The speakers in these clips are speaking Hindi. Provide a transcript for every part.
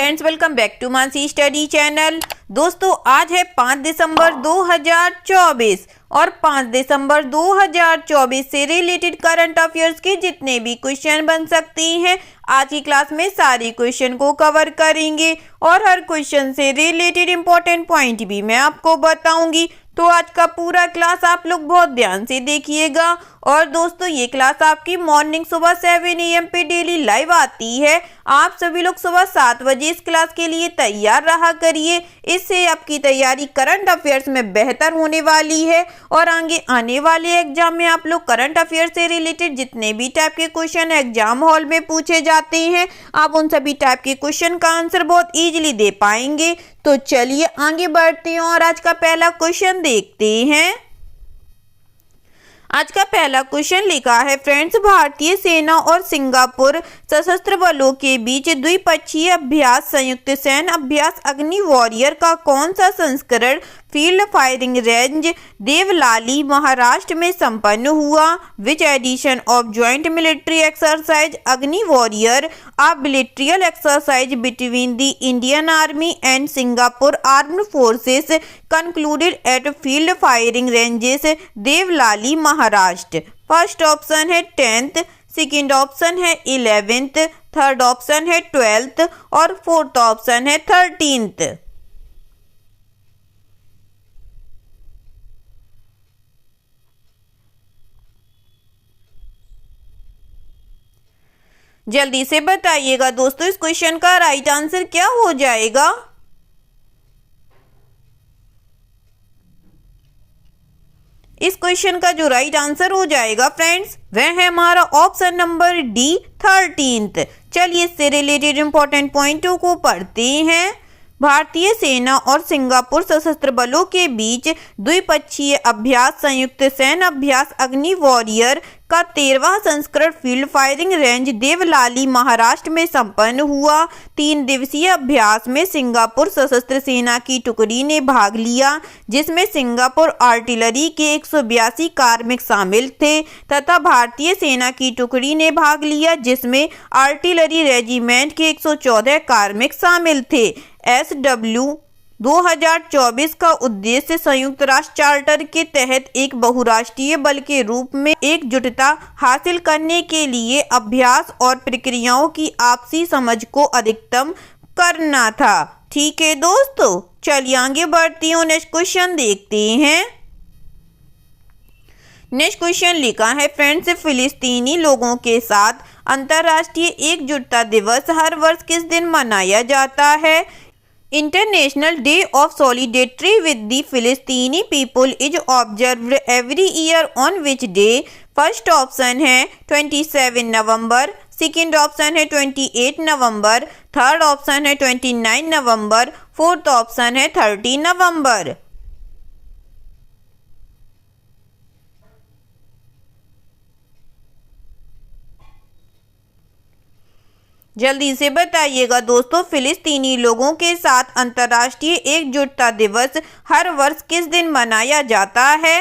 Friends, welcome back to Mansi study channel. दोस्तों, आज है 5 दिसंबर 2024 और 5 दिसंबर 2024 से रिलेटेड करंट अफेयर्स के जितने भी क्वेश्चन बन सकते हैं आज की क्लास में सारे क्वेश्चन को कवर करेंगे और हर क्वेश्चन से रिलेटेड इंपॉर्टेंट पॉइंट भी मैं आपको बताऊंगी। तो आज का पूरा क्लास आप लोग बहुत ध्यान से देखिएगा। और दोस्तों, ये क्लास आपकी मॉर्निंग सुबह 7 AM पे डेली लाइव आती है। आप सभी लोग सुबह 7 बजे इस क्लास के लिए तैयार रहा करिए। इससे आपकी तैयारी करंट अफेयर्स में बेहतर होने वाली है और आगे आने वाले एग्जाम में आप लोग करंट अफेयर्स से रिलेटेड जितने भी टाइप के क्वेश्चन एग्जाम हॉल में पूछे जाते हैं, आप उन सभी टाइप के क्वेश्चन का आंसर बहुत ईजिली दे पाएंगे। तो चलिए आगे बढ़ते हैं और आज का पहला क्वेश्चन देखते हैं। आज का पहला क्वेश्चन लिखा है फ्रेंड्स, भारतीय सेना और सिंगापुर सशस्त्र बलों के बीच द्विपक्षीय अभ्यास संयुक्त सैन्य अभ्यास अग्नि वॉरियर का कौन सा संस्करण field firing range Deolali Maharashtra में संपन्न हुआ? Which edition of joint military exercise Agni warrior a bilateral exercise between the Indian army and Singapore armed forces concluded at field firing ranges Deolali Maharashtra. First option है 10th, सेकेंड ऑप्शन है 11th, थर्ड ऑप्शन है 12th और फोर्थ ऑप्शन है 13th। जल्दी से बताइएगा दोस्तों, इस क्वेश्चन का राइट आंसर क्या हो जाएगा? इस क्वेश्चन का जो राइट आंसर हो जाएगा फ्रेंड्स, वह है हमारा ऑप्शन नंबर डी 13th। चलिए इससे रिलेटेड इंपॉर्टेंट पॉइंटों को पढ़ते हैं। भारतीय सेना और सिंगापुर सशस्त्र बलों के बीच द्विपक्षीय अभ्यास संयुक्त सैन्य अभ्यास अग्नि वॉरियर का 13वां संस्करण field firing range Deolali Maharashtra में संपन्न हुआ। 3 दिवसीय अभ्यास में सिंगापुर सशस्त्र सेना की टुकड़ी ने भाग लिया, जिसमें सिंगापुर आर्टिलरी के 182 कार्मिक शामिल थे तथा भारतीय सेना की टुकड़ी ने भाग लिया, जिसमें आर्टिलरी रेजिमेंट के 114 कार्मिक शामिल थे। SW 2024 का उद्देश्य संयुक्त राष्ट्र चार्टर के तहत एक बहुराष्ट्रीय बल के रूप में एकजुटता हासिल करने के लिए अभ्यास और प्रक्रियाओं की आपसी समझ को अधिकतम करना था। ठीक है दोस्तों, चलिए आगे बढ़ती हूँ। नेक्स्ट क्वेश्चन देखते हैं। नेक्स्ट क्वेश्चन लिखा है फ्रेंड्स, फिलिस्तीनी लोगों के साथ अंतर्राष्ट्रीय एकजुटता दिवस हर वर्ष किस दिन मनाया जाता है? International day of solidarity with the फिलिस्तीनी people is observed every year on which day? First option है 27 नवंबर, सेकेंड ऑप्शन है 28 नवंबर, थर्ड ऑप्शन है 29 नवंबर, फोर्थ ऑप्शन है 30 नवंबर। जल्दी से बताइएगा दोस्तों, फिलिस्तीनी लोगों के साथ अंतर्राष्ट्रीय एकजुटता दिवस हर वर्ष किस दिन मनाया जाता है?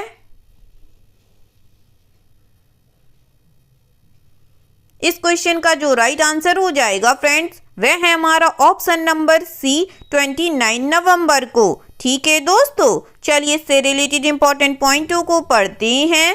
इस क्वेश्चन का जो राइट आंसर हो जाएगा फ्रेंड्स, वह है हमारा ऑप्शन नंबर सी 29 नवंबर को। ठीक है दोस्तों, चलिए इससे रिलेटेड इंपॉर्टेंट पॉइंटों को पढ़ते हैं।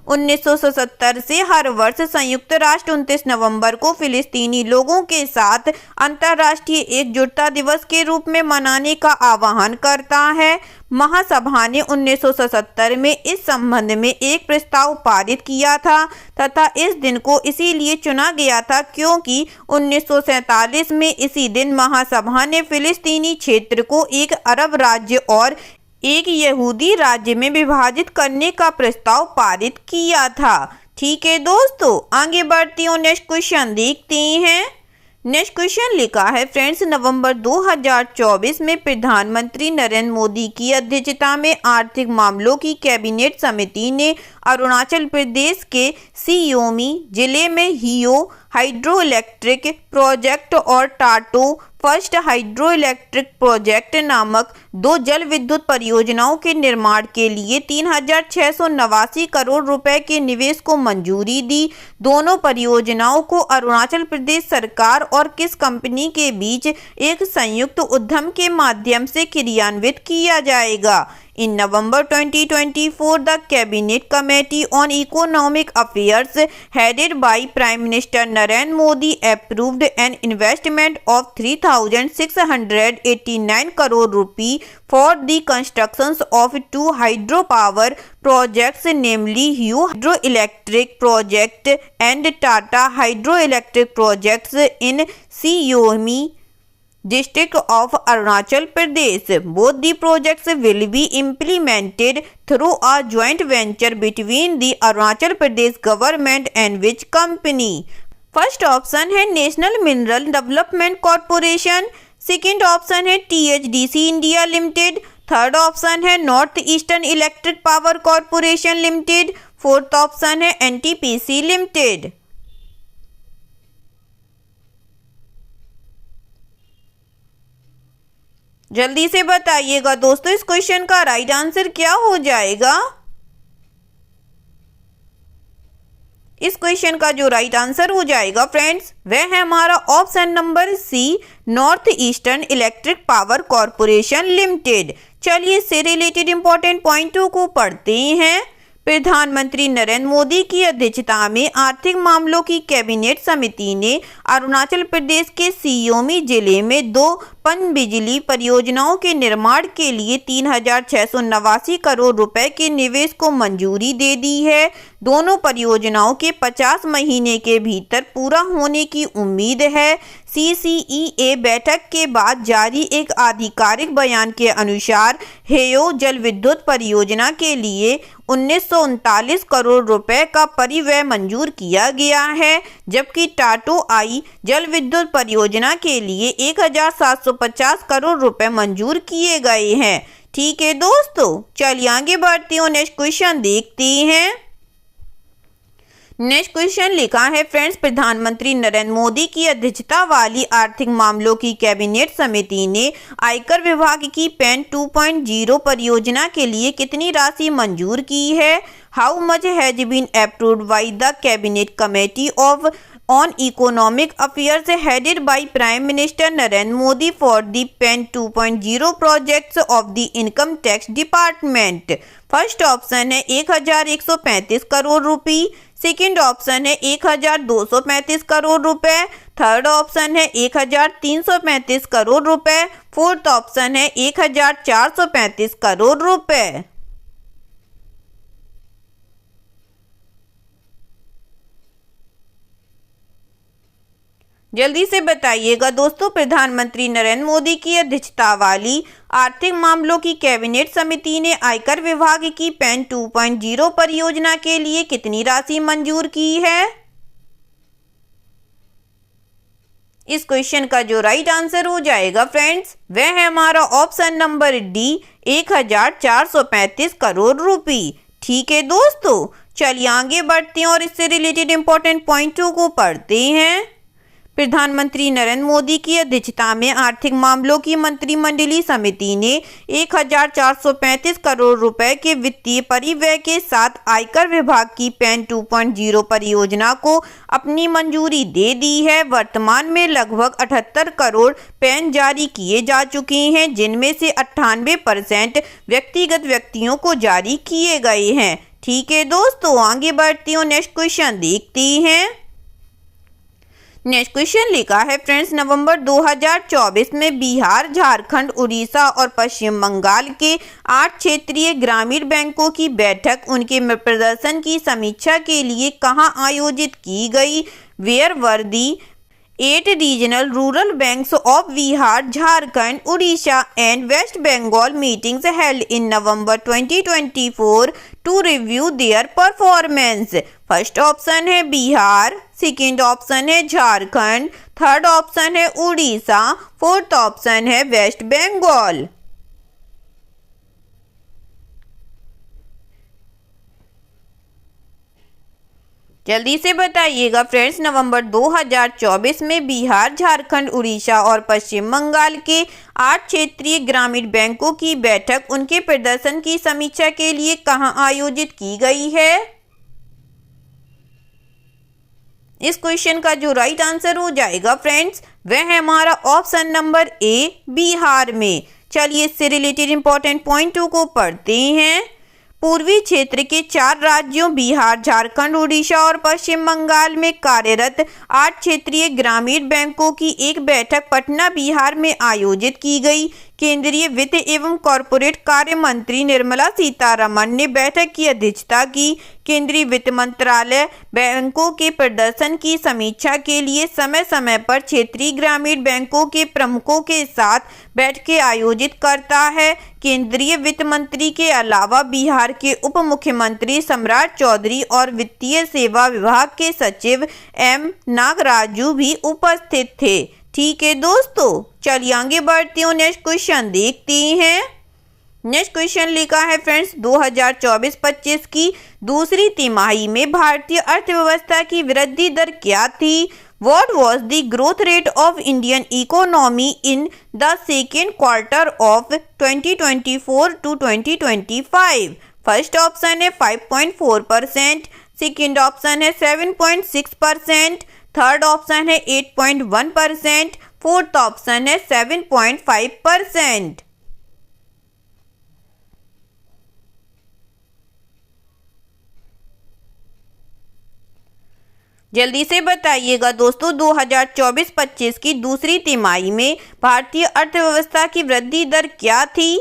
1977 से हर वर्ष संयुक्त राष्ट्र 29 नवंबर को फिलिस्तीनी लोगों के साथ अंतर्राष्ट्रीय एकजुटता दिवस के रूप में मनाने का आह्वान करता है। महासभा ने 1977 में इस संबंध में एक प्रस्ताव पारित किया था तथा इस दिन को इसीलिए चुना गया था क्योंकि 1947 में इसी दिन महासभा ने फिलिस्तीनी क्षेत्र को एक अरब राज्य और एक यहूदी राज्य में विभाजित करने का प्रस्ताव पारित किया था। ठीक है दोस्तों, आगे बढ़ती हूँ। नेक्स्ट क्वेश्चन देखते हैं। नेक्स्ट क्वेश्चन लिखा है फ्रेंड्स, नवंबर 2024 में प्रधानमंत्री नरेंद्र मोदी की अध्यक्षता में आर्थिक मामलों की कैबिनेट समिति ने अरुणाचल प्रदेश के सियोमी जिले में हियो हाइड्रो इलेक्ट्रिक प्रोजेक्ट और टाटो फर्स्ट हाइड्रो इलेक्ट्रिक प्रोजेक्ट नामक 2 जल विद्युत परियोजनाओं के निर्माण के लिए 3,689 करोड़ रुपए के निवेश को मंजूरी दी। दोनों परियोजनाओं को अरुणाचल प्रदेश सरकार और किस कंपनी के बीच एक संयुक्त उद्यम के माध्यम से क्रियान्वित किया जाएगा? In November 2024, the Cabinet Committee on Economic Affairs, headed by Prime Minister Narendra Modi, approved an investment of 3,689 crore rupee for the construction of 2 hydropower projects, namely Hugh Hydroelectric Project and Tata Hydroelectric Projects in Siomi District of Arunachal Pradesh. Both the projects will be implemented through a joint venture between the Arunachal Pradesh government and which company? First option है national mineral development corporation, second option है THDC India limited, third option है north eastern electric power corporation limited, fourth option है NTPC लिमिटेड। जल्दी से बताइएगा दोस्तों, इस क्वेश्चन का राइट आंसर क्या हो जाएगा? इस क्वेश्चन का जो राइट आंसर हो जाएगा फ्रेंड्स, वह है हमारा option number C, North eastern electric power corporation Limited. चलिए इससे रिलेटेड इंपॉर्टेंट पॉइंटों को पढ़ते हैं। प्रधानमंत्री नरेंद्र मोदी की अध्यक्षता में आर्थिक मामलों की कैबिनेट समिति ने अरुणाचल प्रदेश के सियोमी जिले में 2 पनबिजली परियोजनाओं के निर्माण के लिए 3,689 करोड़ रुपए के निवेश को मंजूरी दे दी है। दोनों परियोजनाओं के 50 महीने के भीतर पूरा होने की उम्मीद है। CCEA बैठक के बाद जारी एक आधिकारिक बयान के अनुसार हेयो जल विद्युत परियोजना के लिए 1939 करोड़ रुपए का परिव्यय मंजूर किया गया है, जबकि टाटो आई जल विद्युत परियोजना के लिए 1,750 करोड़ रुपए मंजूर किए गए हैं। ठीक है दोस्तों, चलिए आगे बढ़ते हैं, नेक्स्ट क्वेश्चन देखते हैं। नेक्स्ट क्वेश्चन लिखा है फ्रेंड्स, प्रधानमंत्री नरेंद्र मोदी की अध्यक्षता वाली आर्थिक मामलों की कैबिनेट समिति ने आयकर विभाग की PAN 2.0 परियोजना के लिए कितनी राशि मंजूर की है? How much has been approved by the cabinet committee of on economic affairs headed by Prime Minister Narendra Modi for the PAN 2.0 projects of the income tax department? First option है 1,135 करोड़ रुपए, सेकंड ऑप्शन है 1,235 करोड़ रुपए, थर्ड ऑप्शन है 1,335 करोड़ रुपए, फोर्थ ऑप्शन है 1,435 करोड़ रुपए। जल्दी से बताइएगा दोस्तों, प्रधानमंत्री नरेंद्र मोदी की अध्यक्षता वाली आर्थिक मामलों की कैबिनेट समिति ने आयकर विभाग की PAN 2.0 परियोजना के लिए कितनी राशि मंजूर की है? इस क्वेश्चन का जो राइट आंसर हो जाएगा फ्रेंड्स, वह है हमारा ऑप्शन नंबर डी, 1,435 करोड़ रुपए। ठीक है दोस्तों, चलिए आगे बढ़ते हैं और इससे रिलेटेड इंपॉर्टेंट पॉइंटों को पढ़ते हैं। प्रधानमंत्री नरेंद्र मोदी की अध्यक्षता में आर्थिक मामलों की मंत्रिमंडलीय समिति ने 1,435 करोड़ रुपए के वित्तीय परिव्यय के साथ आयकर विभाग की PAN 2.0 परियोजना को अपनी मंजूरी दे दी है। वर्तमान में लगभग 78 करोड़ PAN जारी किए जा चुके हैं, जिनमें से 98% व्यक्तिगत व्यक्तियों को जारी किए गए हैं। ठीक है दोस्तों, आगे बढ़ते हैं, नेक्स्ट क्वेश्चन देखते हैं। नेक्स्ट क्वेश्चन लिखा है फ्रेंड्स, नवंबर 2024 में बिहार, झारखंड, उड़ीसा और पश्चिम बंगाल के 8 क्षेत्रीय ग्रामीण बैंकों की बैठक उनके प्रदर्शन की समीक्षा के लिए कहां आयोजित की गई? Where were the 8 regional rural banks of Bihar, Jharkhand, Odisha and West Bengal meetings held in November 2024 to review their performance? First option है बिहार, सेकंड ऑप्शन है झारखंड, थर्ड ऑप्शन है उड़ीसा, फोर्थ ऑप्शन है वेस्ट बंगाल। जल्दी से बताइएगा फ्रेंड्स, नवंबर 2024 में बिहार, झारखंड, उड़ीसा और पश्चिम बंगाल के 8 क्षेत्रीय ग्रामीण बैंकों की बैठक उनके प्रदर्शन की समीक्षा के लिए कहां आयोजित की गई है? इस क्वेश्चन का जो राइट आंसर हो जाएगा फ्रेंड्स, वह है हमारा ऑप्शन नंबर ए, बिहार में। चलिए इससे रिलेटेड इंपॉर्टेंट पॉइंट को पढ़ते हैं। पूर्वी क्षेत्र के 4 राज्यों बिहार, झारखंड, उड़ीसा और पश्चिम बंगाल में कार्यरत 8 क्षेत्रीय ग्रामीण बैंकों की एक बैठक पटना, बिहार में आयोजित की गई। केंद्रीय वित्त एवं कॉरपोरेट कार्य मंत्री निर्मला सीतारमण ने बैठक की अध्यक्षता की। केंद्रीय वित्त मंत्रालय बैंकों के प्रदर्शन की समीक्षा के लिए समय समय पर क्षेत्रीय ग्रामीण बैंकों के प्रमुखों के साथ बैठकें आयोजित करता है। केंद्रीय वित्त मंत्री के अलावा बिहार के उप मुख्यमंत्री सम्राट चौधरी और वित्तीय सेवा विभाग के सचिव एम नागराजू भी उपस्थित थे। ठीक है दोस्तों, चलिए आगे बढ़ते हैं, नेक्स्ट क्वेश्चन देखते हैं। नेक्स्ट क्वेश्चन लिखा है फ्रेंड्स, 2024-25 की दूसरी तिमाही में भारतीय अर्थव्यवस्था की वृद्धि दर क्या थी? What was the growth rate of Indian economy in the second quarter of 2024 to 2025? First option है 5.4%, सेकेंड ऑप्शन है 7.6%, थर्ड ऑप्शन है 8.1%, फोर्थ ऑप्शन है 7.5%। जल्दी से बताइएगा दोस्तों, 2024-25 की दूसरी तिमाही में भारतीय अर्थव्यवस्था की वृद्धि दर क्या थी?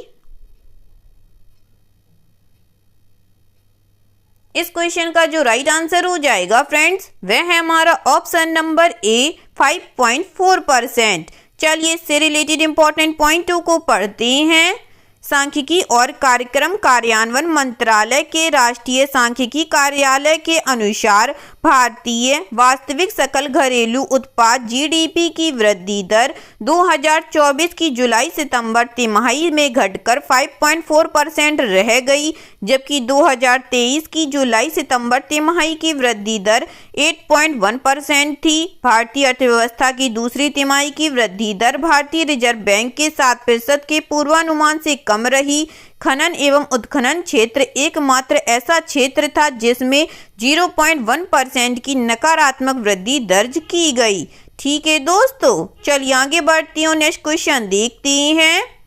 इस क्वेश्चन का जो राइट आंसर हो जाएगा फ्रेंड्स, वह है हमारा ऑप्शन नंबर ए, 5.4%। चलिए इससे रिलेटेड इंपॉर्टेंट पॉइंटों को पढ़ते हैं। सांख्यिकी और कार्यक्रम कार्यान्वयन मंत्रालय के राष्ट्रीय सांख्यिकी कार्यालय के अनुसार भारतीय वास्तविक सकल घरेलू उत्पाद जीडीपी की वृद्धि दर 2024 की जुलाई सितंबर तिमाही में घटकर 5.4% रह गई, जबकि 2023 की जुलाई सितंबर तिमाही की वृद्धि दर 8.1% थी। भारतीय अर्थव्यवस्था की दूसरी तिमाही की वृद्धि दर भारतीय रिजर्व बैंक के 7% के पूर्वानुमान से कम रही। खनन एवं उत्खनन क्षेत्र एकमात्र ऐसा क्षेत्र था जिसमें 0.1% की नकारात्मक वृद्धि दर्ज की गई। ठीक है दोस्तों, चलिए आगे बढ़ती हूँ, नेक्स्ट क्वेश्चन देखते हैं।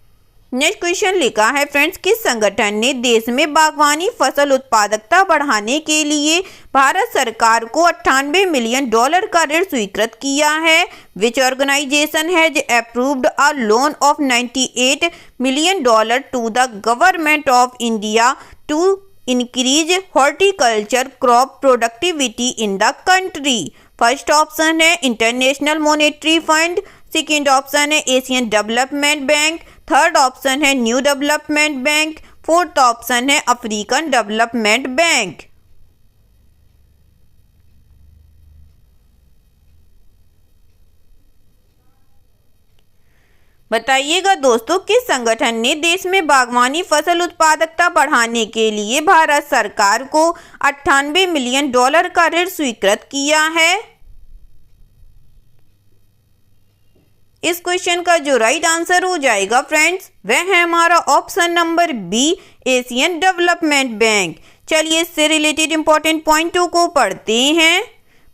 नेक्स्ट क्वेश्चन लिखा है फ्रेंड्स, किस संगठन ने देश में बागवानी फसल उत्पादकता बढ़ाने के लिए भारत सरकार को $98 मिलियन का ऋण स्वीकृत किया है? Which organization has approved a loan of $98 million to the government of India to increase horticulture crop productivity in the country? First option है international monetary fund, second option है Asian development bank, third option है new development bank, fourth option है अफ्रीकन डेवलपमेंट बैंक। बताइएगा दोस्तों, किस संगठन ने देश में बागवानी फसल उत्पादकता बढ़ाने के लिए भारत सरकार को $98 मिलियन का ऋण स्वीकृत किया है? इस क्वेश्चन का जो राइट आंसर हो जाएगा फ्रेंड्स, वह है हमारा option number B, Asian development Bank. चलिए इससे रिलेटेड इंपॉर्टेंट पॉइंटों को पढ़ते हैं।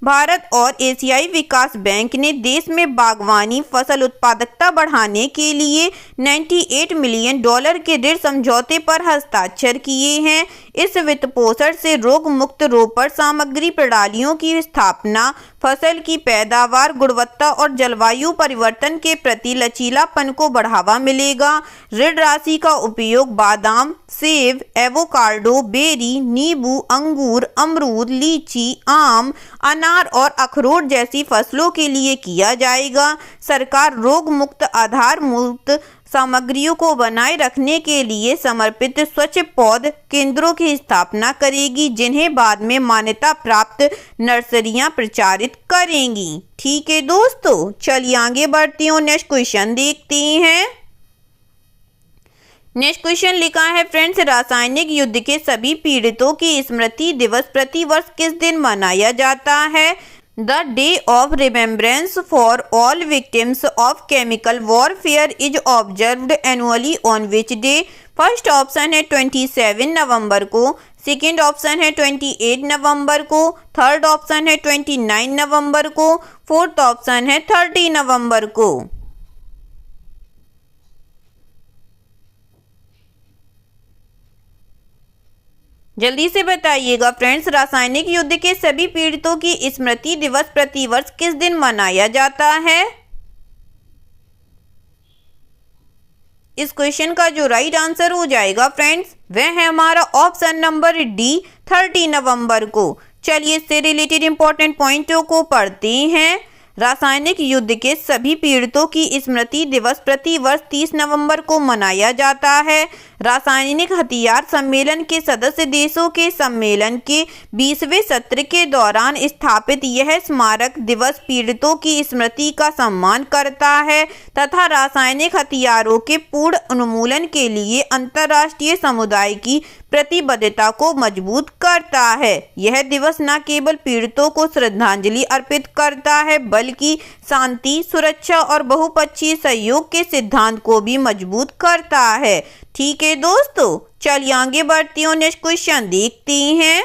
भारत और एशियाई विकास बैंक ने देश में बागवानी फसल उत्पादकता बढ़ाने के लिए $98 मिलियन के ऋण समझौते पर हस्ताक्षर किए हैं। इस वित्त पोषण से रोग मुक्त रोपण सामग्री प्रणालियों की स्थापना, फसल की पैदावार, गुणवत्ता और जलवायु परिवर्तन के प्रति लचीलापन को बढ़ावा मिलेगा। ऋण राशि का उपयोग बादाम, सेब, एवोकाडो, बेरी, नींबू, अंगूर, अमरूद, लीची, आम, अनार और अखरोट जैसी फसलों के लिए किया जाएगा। सरकार रोग मुक्त, आधार मुक्त सामग्रियों को बनाए रखने के लिए समर्पित स्वच्छ पौध केंद्रों की स्थापना करेगी, जिन्हें बाद में मान्यता प्राप्त नर्सरियां प्रचारित करेंगी। ठीक है दोस्तों, चलिए आगे बढ़ती हूँ, नेक्स्ट क्वेश्चन देखते हैं। नेक्स्ट क्वेश्चन लिखा है फ्रेंड्स, रासायनिक युद्ध के सभी पीड़ितों की स्मृति दिवस प्रतिवर्ष किस दिन मनाया जाता है? The day of remembrance for all victims of chemical warfare is observed annually on which day? First option है 27 नवंबर को, सेकेंड ऑप्शन है 28 नवंबर को, थर्ड ऑप्शन है 29 नवंबर को, फोर्थ ऑप्शन है 30 नवंबर को। जल्दी से बताइएगा फ्रेंड्स, रासायनिक युद्ध के सभी पीड़ितों की स्मृति दिवस प्रतिवर्ष किस दिन मनाया जाता है? इस क्वेश्चन का जो राइट आंसर हो जाएगा फ्रेंड्स, वह है हमारा ऑप्शन नंबर डी 30 नवंबर को। चलिए इससे रिलेटेड इंपॉर्टेंट पॉइंटों को पढ़ते हैं। रासायनिक युद्ध के सभी पीड़ितों की स्मृति दिवस प्रतिवर्ष 30 नवंबर को मनाया जाता है। रासायनिक हथियार सम्मेलन के सदस्य देशों के सम्मेलन के 20वें सत्र के दौरान स्थापित यह स्मारक दिवस पीड़ितों की स्मृति का सम्मान करता है तथा रासायनिक हथियारों के पूर्ण उन्मूलन के लिए अंतर्राष्ट्रीय समुदाय की प्रतिबद्धता को मजबूत करता है। यह दिवस न केवल पीड़ितों को श्रद्धांजलि अर्पित करता है बल्कि शांति, सुरक्षा और बहुपक्षीय सहयोग के सिद्धांत को भी मजबूत करता है। ठीक है दोस्तों, चलिए आगे बढ़ती हूँ, नेक्स्ट क्वेश्चन देखते हैं।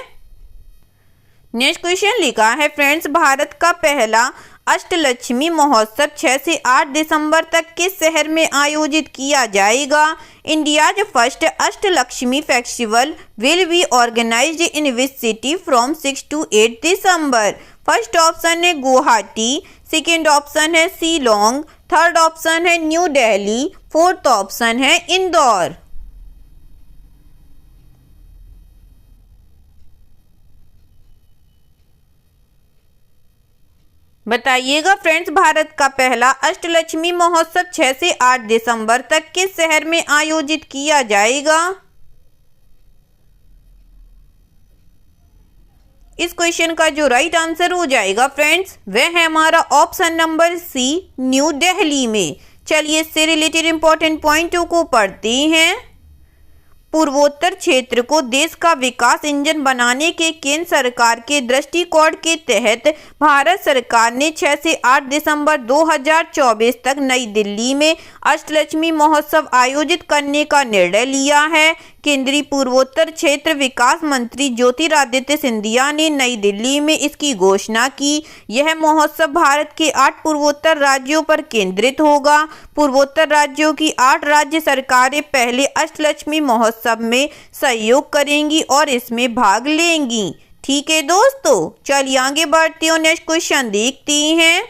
नेक्स्ट क्वेश्चन लिखा है फ्रेंड्स, भारत का पहला अष्टलक्ष्मी महोत्सव 6 से 8 दिसंबर तक किस शहर में आयोजित किया जाएगा? India's first Ashtalakshmi festival will be organised in which city from 6 to 8 December? First option है गुवाहाटी, सेकेंड ऑप्शन है शिलोंग, थर्ड ऑप्शन है न्यू दिल्ली, फोर्थ ऑप्शन है इंदौर। बताइएगा फ्रेंड्स, भारत का पहला अष्टलक्ष्मी महोत्सव 6 से 8 दिसंबर तक किस शहर में आयोजित किया जाएगा? इस क्वेश्चन का जो राइट आंसर हो जाएगा फ्रेंड्स, वह है हमारा option number C, New Delhi में। चलिए इससे रिलेटेड इंपॉर्टेंट पॉइंटों को पढ़ते हैं। पूर्वोत्तर क्षेत्र को देश का विकास इंजन बनाने के केंद्र सरकार के दृष्टिकोण के तहत भारत सरकार ने 6 से 8 दिसंबर 2024 तक नई दिल्ली में अष्टलक्ष्मी महोत्सव आयोजित करने का निर्णय लिया है। केंद्रीय पूर्वोत्तर क्षेत्र विकास मंत्री ज्योतिरादित्य सिंधिया ने नई दिल्ली में इसकी घोषणा की। यह महोत्सव भारत के 8 पूर्वोत्तर राज्यों पर केंद्रित होगा। पूर्वोत्तर राज्यों की 8 राज्य सरकारें पहले अष्टलक्ष्मी महोत्सव में सहयोग करेंगी और इसमें भाग लेंगी। ठीक है दोस्तों, चलिए आगे बढ़ते हैं, नेक्स्ट क्वेश्चन देखते हैं।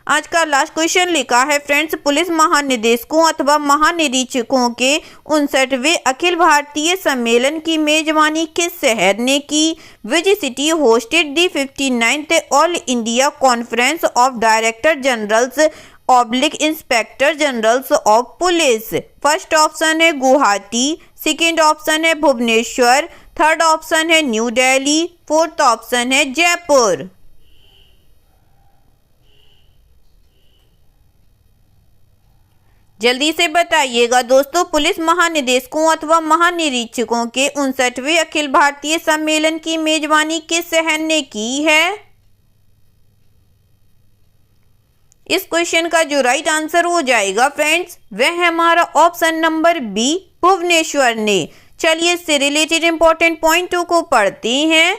आज का लास्ट क्वेश्चन लिखा है फ्रेंड्स, पुलिस महानिदेशकों अथवा महानिरीक्षकों के 59वें अखिल भारतीय सम्मेलन की मेजबानी किस शहर ने की? Which city hosted the 59th all India conference of director generals oblique inspector generals of police? First option है गुवाहाटी, सेकेंड ऑप्शन है भुवनेश्वर, थर्ड ऑप्शन है न्यू दिल्ली, फोर्थ ऑप्शन है जयपुर। जल्दी से बताइएगा दोस्तों, पुलिस महानिदेशकों अथवा महानिरीक्षकों के 59वें अखिल भारतीय सम्मेलन की मेजबानी किस शहर ने की है? इस क्वेश्चन का जो राइट आंसर हो जाएगा फ्रेंड्स, वह है हमारा ऑप्शन नंबर बी, भुवनेश्वर ने। चलिए इससे रिलेटेड इंपॉर्टेंट पॉइंटों को पढ़ते हैं।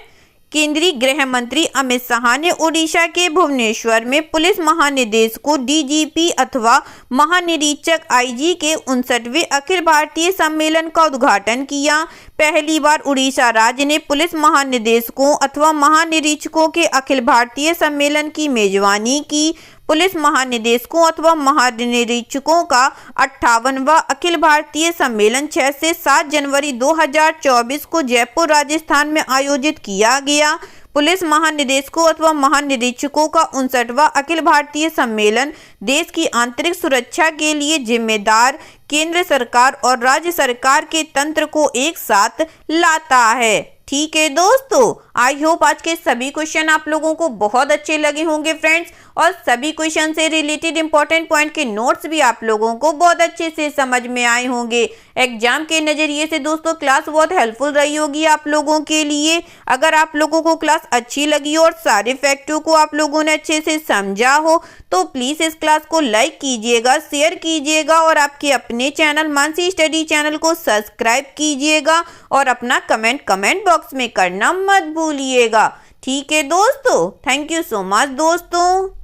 केंद्रीय गृह मंत्री अमित शाह ने ओडिशा के भुवनेश्वर में पुलिस महानिदेशकों डीजीपी अथवा महानिरीक्षक आईजी के 59वें अखिल भारतीय सम्मेलन का उद्घाटन किया। पहली बार उड़ीसा राज्य ने पुलिस महानिदेशकों अथवा महानिरीक्षकों के अखिल भारतीय सम्मेलन की मेजबानी की। पुलिस महानिदेशकों अथवा महानिरीक्षकों का 58वां अखिल भारतीय सम्मेलन 6 से 7 जनवरी 2024 को जयपुर राजस्थान में आयोजित किया गया। पुलिस महानिदेशकों अथवा महानिरीक्षकों का 59वां अखिल भारतीय सम्मेलन देश की आंतरिक सुरक्षा के लिए जिम्मेदार केंद्र सरकार और राज्य सरकार के तंत्र को एक साथ लाता है। ठीक है दोस्तों, आई होप आज के सभी क्वेश्चन आप लोगों को बहुत अच्छे लगे होंगे फ्रेंड्स, और सभी क्वेश्चन से रिलेटेड इंपॉर्टेंट पॉइंट के नोट्स भी आप लोगों को बहुत अच्छे से समझ में आए होंगे। एग्जाम के नज़रिए से दोस्तों क्लास बहुत हेल्पफुल रही होगी आप लोगों के लिए। अगर आप लोगों को क्लास अच्छी लगी और सारे फैक्टों को आप लोगों ने अच्छे से समझा हो तो प्लीज़ इस क्लास को लाइक कीजिएगा, शेयर कीजिएगा और आपके अपने चैनल मानसी स्टडी चैनल को सब्सक्राइब कीजिएगा और अपना कमेंट बॉक्स में करना मत भूलिएगा। ठीक है दोस्तों, थैंक यू सो मच दोस्तों।